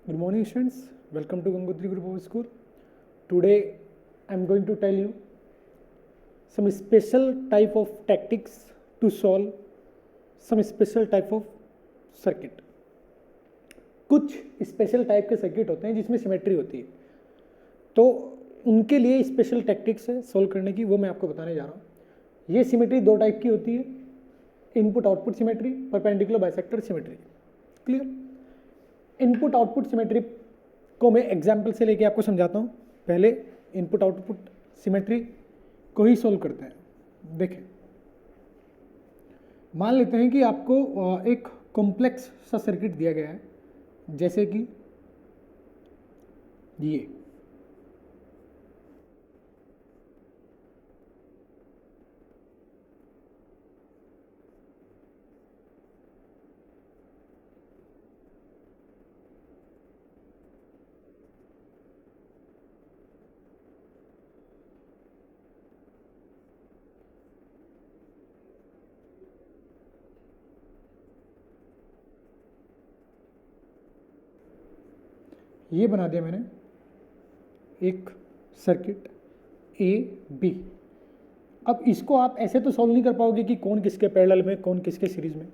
Good morning, students. Welcome to Gangotri Group of School. Today, I am going to tell you some special type of tactics to solve some special type of circuit. कुछ special type के circuit होते हैं जिसमें symmetry होती है, तो उनके लिए स्पेशल टैक्टिक्स है सॉल्व करने की, वो मैं आपको बताने जा रहा हूँ। ये सिमेट्री दो टाइप की होती है, input output symmetry, perpendicular bisector symmetry. Clear? Input output symmetry को मैं एग्जाम्पल से लेके आपको समझाता हूँ। पहले इनपुट आउटपुट सिमेट्री को ही सॉल्व करते हैं। देखें, मान लेते हैं कि आपको एक कॉम्प्लेक्स सा सर्किट दिया गया है, जैसे कि ये बना दिया मैंने एक सर्किट ए बी। अब इसको आप ऐसे तो सॉल्व नहीं कर पाओगे कि कौन किसके पैरेलल में, कौन किसके सीरीज में।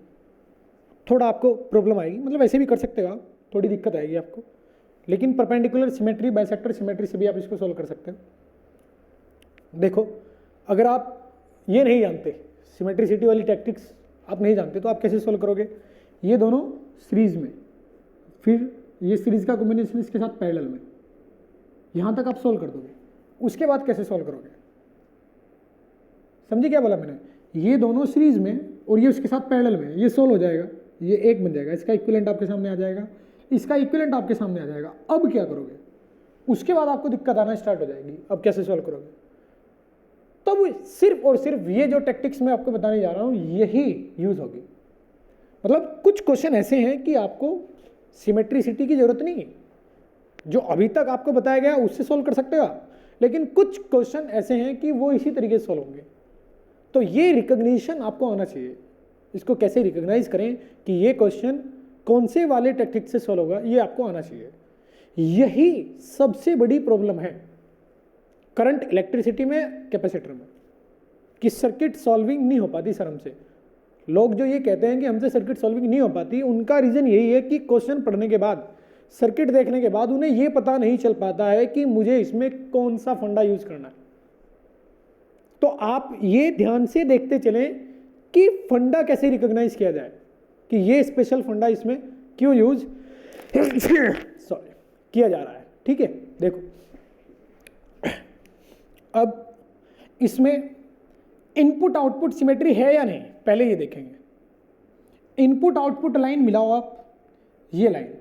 थोड़ा आपको प्रॉब्लम आएगी, मतलब ऐसे भी कर सकते हो आप, थोड़ी दिक्कत आएगी आपको, लेकिन परपेंडिकुलर सिमेट्री, बाइसेक्टर सिमेट्री से भी आप इसको सॉल्व कर सकते हो। देखो, अगर आप ये नहीं जानते, सिमेट्रिसिटी वाली टैक्टिक्स आप नहीं जानते, तो आप कैसे सॉल्व करोगे? ये दोनों सीरीज में, फिर ये सीरीज का कॉम्बिनेशन इसके साथ पैरेलल में, यहां तक आप सोल्व कर दोगे। उसके बाद कैसे सोल्व करोगे? समझे क्या बोला मैंने? ये दोनों सीरीज में और ये उसके साथ पैरेलल में, ये सोल्व हो जाएगा, ये एक बन जाएगा, इसका इक्विवेलेंट आपके सामने आ जाएगा, इसका इक्विवेलेंट आपके सामने आ जाएगा। अब क्या करोगे? उसके बाद आपको दिक्कत आना स्टार्ट हो जाएगी। अब कैसे सोल्व करोगे? तब सिर्फ और सिर्फ ये जो टैक्टिक्स मैं आपको बताने जा रहा हूं, यही यूज होगी। मतलब कुछ क्वेश्चन ऐसे हैं कि आपको सिमेट्रिसिटी की जरूरत नहीं है, जो अभी तक आपको बताया गया उससे सॉल्व कर सकते हो आप, लेकिन कुछ क्वेश्चन ऐसे हैं कि वो इसी तरीके से सॉल्व होंगे। तो ये रिकॉग्निशन आपको आना चाहिए। इसको कैसे रिकॉग्नाइज करें कि ये क्वेश्चन कौन से वाले टेक्निक से सॉल्व होगा, ये आपको आना चाहिए। यही सबसे बड़ी प्रॉब्लम है करंट इलेक्ट्रिसिटी में, कैपेसिटर में, कि सर्किट सॉल्विंग नहीं हो पाती सर हमसे। लोग जो ये कहते हैं कि हमसे सर्किट सॉल्विंग नहीं हो पाती, उनका रीजन यही है कि क्वेश्चन पढ़ने के बाद, सर्किट देखने के बाद उन्हें ये पता नहीं चल पाता है कि मुझे इसमें कौन सा फंडा यूज करना है। तो आप ये ध्यान से देखते चलें कि फंडा कैसे रिकॉग्नाइज किया जाए, कि ये स्पेशल फंडा इसमें क्यों यूज सॉरी किया जा रहा है। ठीक है, देखो अब इसमें इनपुट आउटपुट सिमेट्री है या नहीं, पहले ये देखेंगे। इनपुट आउटपुट लाइन मिलाओ आप, ये लाइन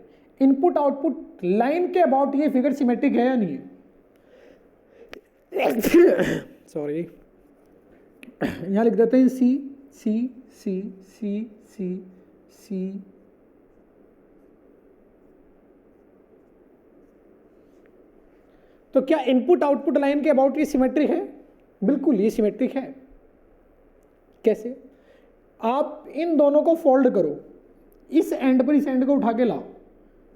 इनपुट आउटपुट लाइन के अबाउट ये फिगर सिमेट्रिक है या नहीं है? सॉरी, यहां लिख देते हैं सी सी सी सी सी सी। तो क्या इनपुट आउटपुट लाइन के अबाउट ये सिमेट्रिक है? बिल्कुल, ये सिमेट्रिक है। कैसे? आप इन दोनों को फोल्ड करो, इस एंड पर इस एंड को उठा के लाओ,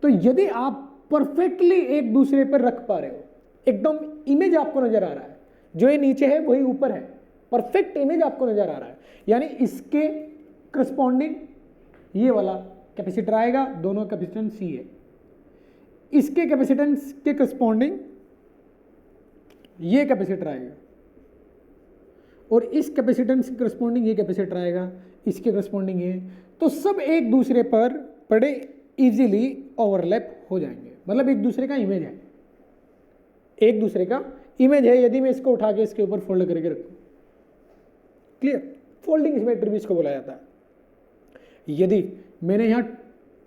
तो यदि आप परफेक्टली एक दूसरे पर रख पा रहे हो, एकदम इमेज आपको नजर आ रहा है, जो ये नीचे है वही ऊपर है, परफेक्ट इमेज आपको नजर आ रहा है, यानी इसके करस्पॉन्डिंग ये वाला कैपेसिटर आएगा, दोनों कैपेसिटेंस सी है, इसके कैपेसिटेंस के करस्पॉन्डिंग ये कैपेसिटर आएगा, और इस कैपेसिटेंस के करस्पॉन्डिंग ये कैपेसिटर आएगा, इसके करस्पॉन्डिंग ये, तो सब एक दूसरे पर बड़े इजीली ओवरलैप हो जाएंगे। मतलब एक दूसरे का इमेज है, एक दूसरे का इमेज है। यदि मैं इसको उठा के इसके ऊपर फोल्ड करके रखूं, क्लियर? फोल्डिंग सिमेट्री भी इसको बोला जाता है। यदि मैंने यहां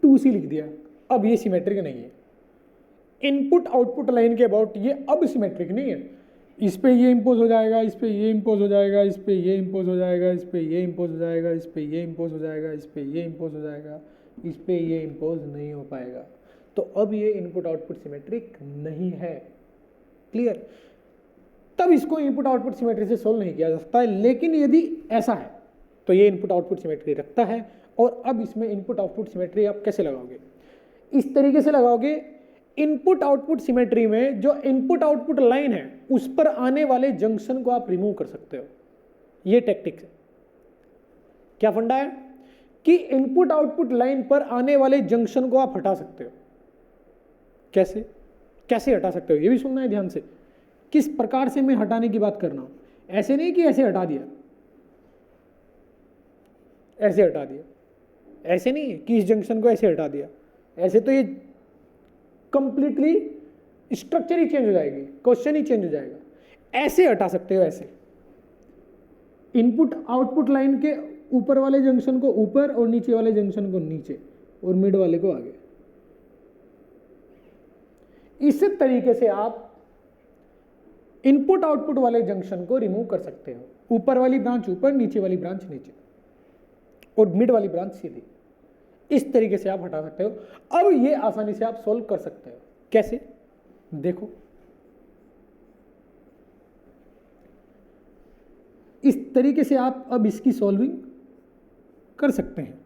2C लिख दिया, अब ये सिमेट्रिक नहीं है। इनपुट आउटपुट लाइन के अबाउट ये अब सिमेट्रिक नहीं है। इस पे ये इंपोज हो जाएगा, इस पे ये इंपोज हो जाएगा, इस पे ये इंपोज हो जाएगा, इस पे ये इंपोज हो जाएगा, इस पे ये इंपोज हो जाएगा, इस पे ये इंपोज हो जाएगा, इस पे ये इंपोज नहीं हो पाएगा। तो अब ये इनपुट आउटपुट सिमेट्रिक नहीं है। क्लियर? तब इसको इनपुट आउटपुट सिमेट्री से सोल्व नहीं किया जा सकता है। लेकिन यदि ऐसा है तो ये इनपुट आउटपुट सिमेट्री रखता है। और अब इसमें इनपुट आउटपुट सिमेट्री आप कैसे लगाओगे? इस तरीके से लगाओगे इनपुट आउटपुट सिमेट्री में जो इनपुट आउटपुट लाइन है उस पर आने वाले जंक्शन को आप रिमूव कर सकते हो। ये टेक्टिक है। क्या फंडा है कि इनपुट आउटपुट लाइन पर आने वाले जंक्शन को आप हटा सकते हो। कैसे कैसे हटा सकते हो ये भी सुनना है ध्यान से। किस प्रकार से मैं हटाने की बात कर रहा हूं। ऐसे नहीं कि ऐसे हटा दिया, ऐसे हटा दिया, ऐसे नहीं है कि इस जंक्शन को ऐसे हटा दिया, ऐसे तो ये कंप्लीटली स्ट्रक्चर ही चेंज हो जाएगी, क्वेश्चन ही चेंज हो जाएगा। ऐसे हटा सकते हो, ऐसे इनपुट आउटपुट लाइन के ऊपर वाले जंक्शन को ऊपर और नीचे वाले जंक्शन को नीचे और मिड वाले को आगे। इस तरीके से आप इनपुट आउटपुट वाले जंक्शन को रिमूव कर सकते हो। ऊपर वाली ब्रांच ऊपर, नीचे वाली ब्रांच नीचे और मिड वाली ब्रांच सीधी। इस तरीके से आप हटा सकते हो। अब ये आसानी से आप सॉल्व कर सकते हो। कैसे देखो, इस तरीके से आप अब इसकी सॉल्विंग कर सकते हैं।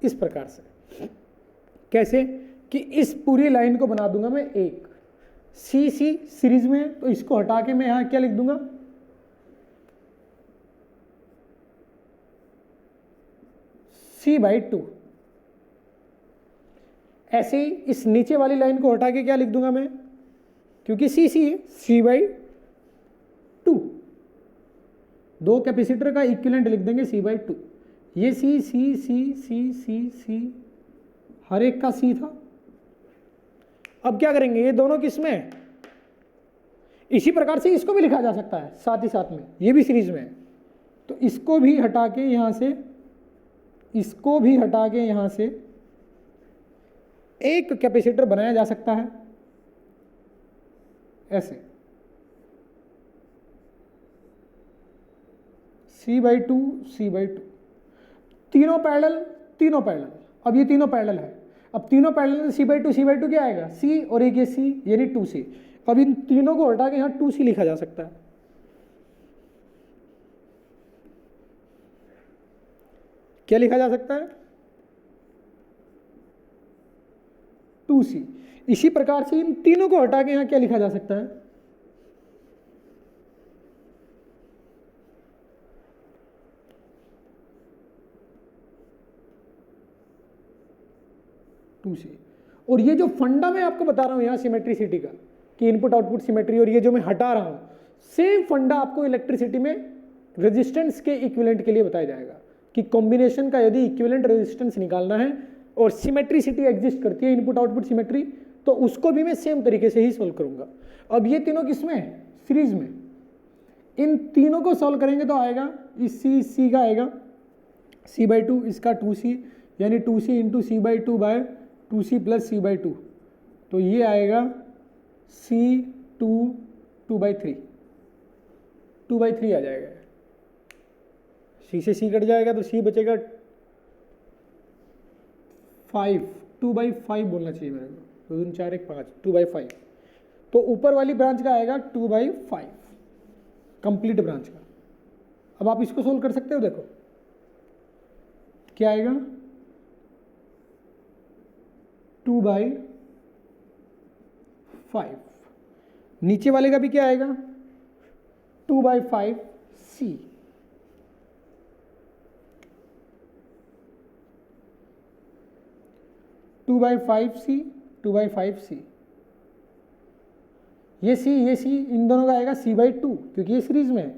इस प्रकार से कैसे कि इस पूरी लाइन को बना दूंगा मैं एक सी सी सीरीज में, तो इसको हटा के मैं यहां क्या लिख दूंगा, C/2। ऐसे ही इस नीचे वाली लाइन को हटा के क्या लिख दूंगा मैं, क्योंकि सी सी है, C/2। दो कैपेसिटर का इक्विवेलेंट लिख देंगे C/2। ये सी सी सी सी सी सी हर एक का सी था। अब क्या करेंगे, ये दोनों किस में है, इसी प्रकार से इसको भी लिखा जा सकता है साथ ही साथ में, ये भी सीरीज में है। तो इसको भी हटा के यहां से, इसको भी हटा के यहां से एक कैपेसिटर बनाया जा सकता है ऐसे, C/2 C/2। तीनों पैरेलल। अब ये तीनों पैरेलल है। अब तीनों पैरेलल C/2 क्या आएगा, C और एक ये C यानी 2C। अब इन तीनों को हटा के यहां 2C लिखा जा सकता है। क्या लिखा जा सकता है, 2C। इसी प्रकार से इन तीनों को हटा के यहां क्या लिखा जा सकता है, 2C। और ये जो फंडा मैं आपको बता रहा हूं यहां सिमेट्रिसिटी का, कि इनपुट आउटपुट सिमेट्री, और ये जो मैं हटा रहा हूं, सेम फंडा आपको इलेक्ट्रिसिटी में रेजिस्टेंस के इक्विवेलेंट के लिए बताया जाएगा कि कॉम्बिनेशन का यदि इक्विवेलेंट रेजिस्टेंस निकालना है और सिमेट्रिसिटी एग्जिस्ट करती है, इनपुट आउटपुट सिमेट्री, तो उसको भी मैं सेम तरीके से ही सोल्व करूंगा। अब ये तीनों किसमें है, सीरीज में। इन तीनों को सॉल्व करेंगे तो आएगा, इस सी का आएगा C/2, इसका 2C यानी 2C into C/2 bye 2C plus C/2। तो ये आएगा C2 2/3 आ जाएगा। C से C कट जाएगा तो C बचेगा 5, 2/5 बोलना चाहिए मेरे को, 2 2 4 1 5, 2/5। तो ऊपर वाली ब्रांच का आएगा 2/5 कंप्लीट ब्रांच का। अब आप इसको सोल्व कर सकते हो, देखो क्या आएगा, 2/5। नीचे वाले का भी क्या आएगा, 2/5C। Two by five C. ये C इन दोनों का आएगा C/2, क्योंकि ये सीरीज में है।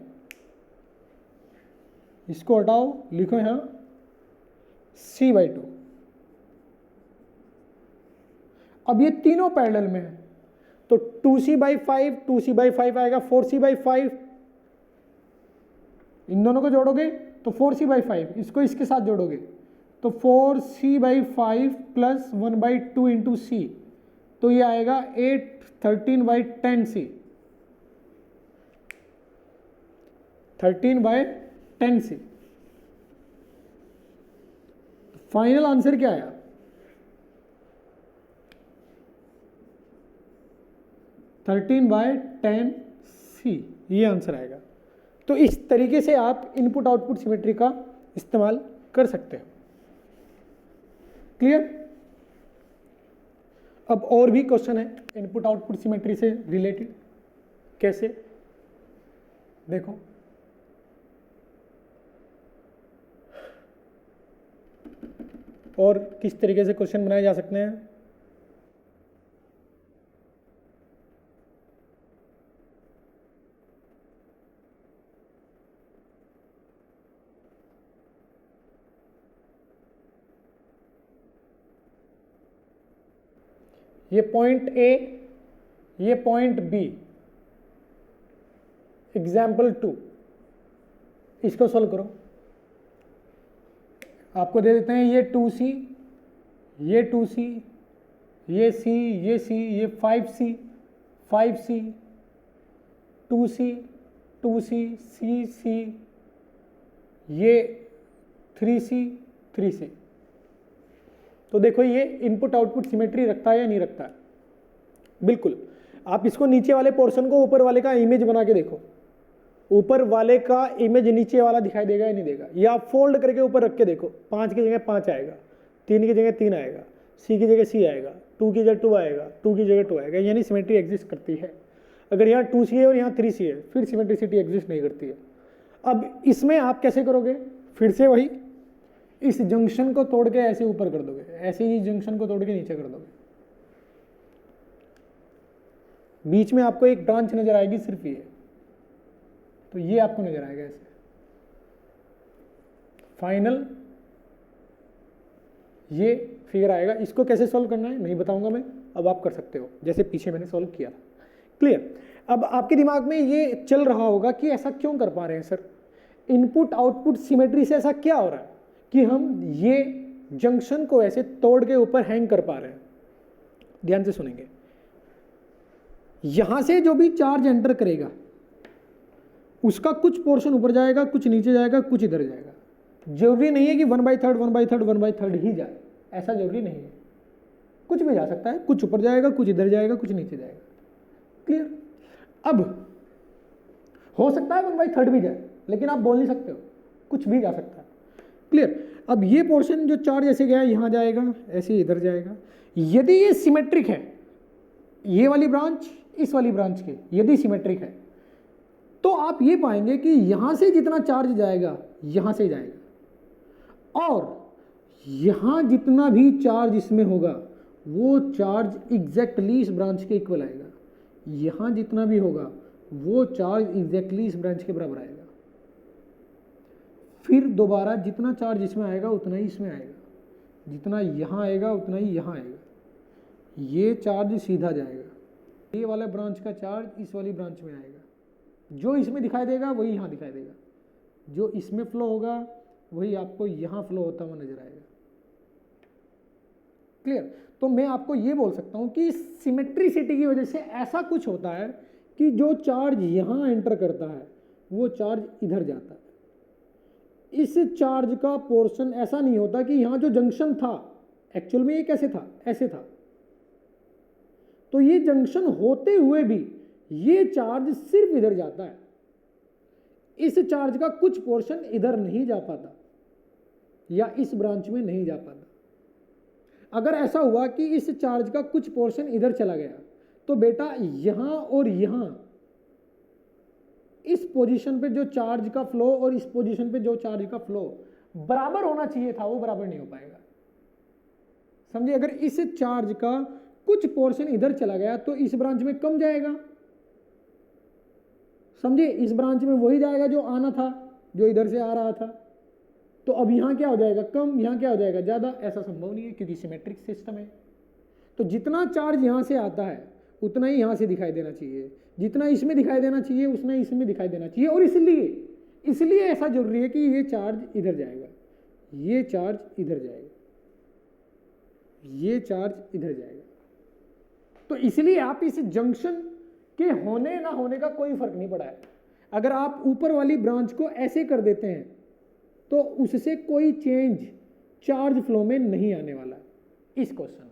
इसको हटाओ, लिखो यहां C/2। अब ये तीनों पैरेलल में है, तो 2C/5 आएगा 4C/5। इन दोनों को जोड़ोगे तो 4C/5, इसको इसके साथ जोड़ोगे तो 4C/5 प्लस 1/2 इंटू C, तो ये आएगा 13/10C। 13/10 10C। फाइनल आंसर क्या आया? 13/10C, ये आंसर आएगा। तो इस तरीके से आप इनपुट आउटपुट सिमेट्री का इस्तेमाल कर सकते हैं। क्लियर? अब और भी क्वेश्चन है इनपुट आउटपुट सिमेट्री से रिलेटेड। कैसे? देखो, और किस तरीके से क्वेश्चन बनाए जा सकते हैं। ये पॉइंट ए, ये पॉइंट बी, एग्जाम्पल 2, इसको सॉल्व करो। आपको दे देते हैं ये 2C, ये 2C, ये C, ये C, ये 5C, 5C, 2C, 2C, C, ये 3C, 3C। तो देखो ये इनपुट आउटपुट सिमेट्री रखता है या नहीं रखता है? बिल्कुल। आप इसको नीचे वाले पोर्शन को ऊपर वाले का इमेज बना के देखो, ऊपर वाले का इमेज नीचे वाला दिखाई देगा या नहीं देगा? या आप फोल्ड करके ऊपर रख के देखो, 5 की जगह 5 आएगा, 3 की जगह 3 आएगा, C की जगह C आएगा, 2 की जगह 2 आएगा, 2 की जगह 2 आएगा, यानी सिमेट्री एग्जिस्ट करती है। अगर यहाँ 2C है और यहाँ 3C है, फिर सिमेट्रिसिटी एग्जिस्ट नहीं करती है। अब इसमें आप कैसे करोगे? फिर से वही, इस जंक्शन को तोड़ के ऐसे ऊपर कर दोगे, ऐसे ही जंक्शन को तोड़ के नीचे कर दोगे। बीच में आपको एक ब्रांच नजर आएगी, सिर्फ ये, तो ये आपको नजर आएगा ऐसे। फाइनल ये फिगर आएगा। इसको कैसे सॉल्व करना है नहीं बताऊंगा मैं, अब आप कर सकते हो जैसे पीछे मैंने सॉल्व किया था। क्लियर? अब आपके दिमाग में ये चल रहा होगा कि ऐसा क्यों कर पा रहे हैं सर, इनपुट आउटपुट सिमेट्री से ऐसा क्या हो रहा है कि हम ये जंक्शन को ऐसे तोड़ के ऊपर हैंग कर पा रहे हैं। ध्यान से सुनेंगे, यहां से जो भी चार्ज एंटर करेगा उसका कुछ पोर्शन ऊपर जाएगा, कुछ नीचे जाएगा, कुछ इधर जाएगा। जरूरी नहीं है कि 1/3 1/3 1/3 ही जाए, ऐसा जरूरी नहीं है, कुछ भी जा सकता है, कुछ ऊपर जाएगा, कुछ इधर जाएगा, कुछ नीचे जाएगा। क्लियर? अब हो सकता है 1/3 भी जाए, लेकिन आप बोल नहीं सकते हो, कुछ भी जा सकता है। क्लियर? अब ये पोर्शन जो चार्ज ऐसे गया यहां जाएगा, ऐसे इधर जाएगा। यदि ये सिमेट्रिक है, ये वाली ब्रांच इस वाली ब्रांच के यदि सिमेट्रिक है, तो आप ये पाएंगे कि यहां से जितना चार्ज जाएगा यहां से जाएगा, और यहां जितना भी चार्ज इसमें होगा वो चार्ज एग्जैक्टली इस ब्रांच के इक्वल आएगा। यहां जितना भी होगा वो चार्ज एग्जैक्टली इस ब्रांच के बराबर आएगा। फिर दोबारा जितना चार्ज इसमें आएगा उतना ही इसमें आएगा, जितना यहां आएगा उतना ही यहां आएगा। ये चार्ज सीधा जाएगा, ये वाला ब्रांच का चार्ज इस वाली ब्रांच में आएगा, जो इसमें दिखाई देगा वही यहाँ दिखाई देगा, जो इसमें फ्लो होगा वही आपको यहाँ फ्लो होता हुआ नजर आएगा। क्लियर? तो मैं आपको ये बोल सकता हूँ कि सिमेट्रिसिटी की वजह से ऐसा कुछ होता है कि जो चार्ज यहाँ एंटर करता है वो चार्ज इधर जाता है। इस चार्ज का पोर्शन ऐसा नहीं होता कि यहाँ जो जंक्शन था एक्चुअल में ये कैसे था, ऐसे था, तो ये जंक्शन होते हुए भी ये चार्ज सिर्फ इधर जाता है, इस चार्ज का कुछ पोर्शन इधर नहीं जा पाता या इस ब्रांच में नहीं जा पाता। अगर ऐसा हुआ कि इस चार्ज का कुछ पोर्शन इधर चला गया तो बेटा यहां और यहां इस पोजीशन पे जो चार्ज का फ्लो और इस पोजीशन पे जो चार्ज का फ्लो बराबर होना चाहिए था वो बराबर नहीं हो पाएगा। समझिए, अगर इस चार्ज का कुछ पोर्शन इधर चला गया तो इस ब्रांच में कम जाएगा, समझिए, इस ब्रांच में वही जाएगा जो आना था, जो इधर से आ रहा था। तो अब यहां क्या हो जाएगा, कम, यहां क्या हो जाएगा, ज्यादा। ऐसा संभव नहीं है क्योंकि सिमेट्रिक सिस्टम है। तो जितना चार्ज यहां से आता है उतना ही यहां से दिखाई देना चाहिए, जितना इसमें दिखाई देना चाहिए उतना ही इसमें दिखाई देना चाहिए। और इसलिए ऐसा जरूरी है कि ये चार्ज इधर जाएगा, ये चार्ज इधर जाएगा, ये चार्ज इधर जाएगा। तो इसलिए आप इस जंक्शन के होने ना होने का कोई फर्क नहीं पड़ा है। अगर आप ऊपर वाली ब्रांच को ऐसे कर देते हैं तो उससे कोई चेंज चार्ज फ्लो में नहीं आने वाला इस क्वेश्चन में,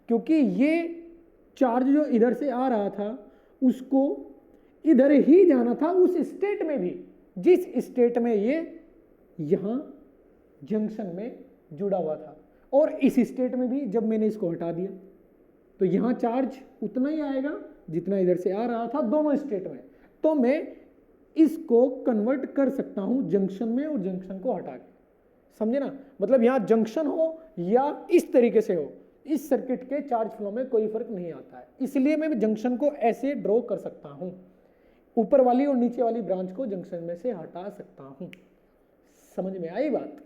क्योंकि ये चार्ज जो इधर से आ रहा था उसको इधर ही जाना था उस स्टेट में भी जिस स्टेट में ये यहां जंक्शन में जुड़ा हुआ था, और इस स्टेट में भी जब मैंने इसको हटा दिया तो यहां चार्ज उतना ही आएगा जितना इधर से आ रहा था दोनों स्टेट में। तो मैं इसको कन्वर्ट कर सकता हूं जंक्शन में और जंक्शन को हटा के, समझे ना, मतलब यहां जंक्शन हो या इस तरीके से हो, इस सर्किट के चार्ज फ्लो में कोई फर्क नहीं आता है। इसलिए मैं जंक्शन को ऐसे ड्रॉ कर सकता हूं, ऊपर वाली और नीचे वाली ब्रांच को जंक्शन में से हटा सकता हूं। समझ में आई बात?